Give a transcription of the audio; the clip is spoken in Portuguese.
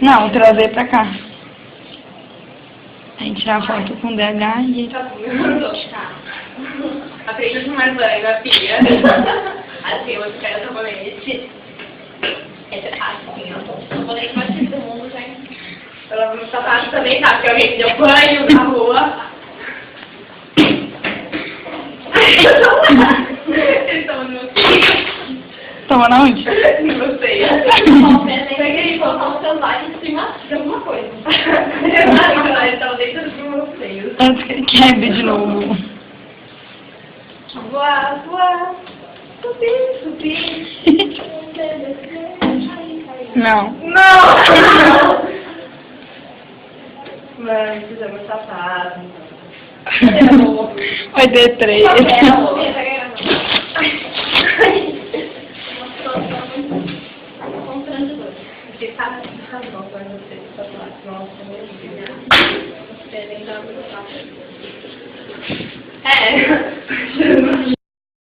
Não, trazer pra cá. A gente tirar foto com o DH e... Tá. Aprende mais banho, minha filha. Assim, eu espero sabonete. Esse é assim, ó. Sabonete mais simples do mundo, gente. Pelo menos o sapato também tá, porque alguém deu banho na rua. Eles estão no meu filho. Toma na onde? Não sei. Peguei e colocar um celular em cima de alguma coisa. Eles estavam dentro dos meus seios. Antes que ele quebre de novo. Voar, voar. Subir, subir. Não. Não! Mãe, fizemos sapato. Vai ter 3. É.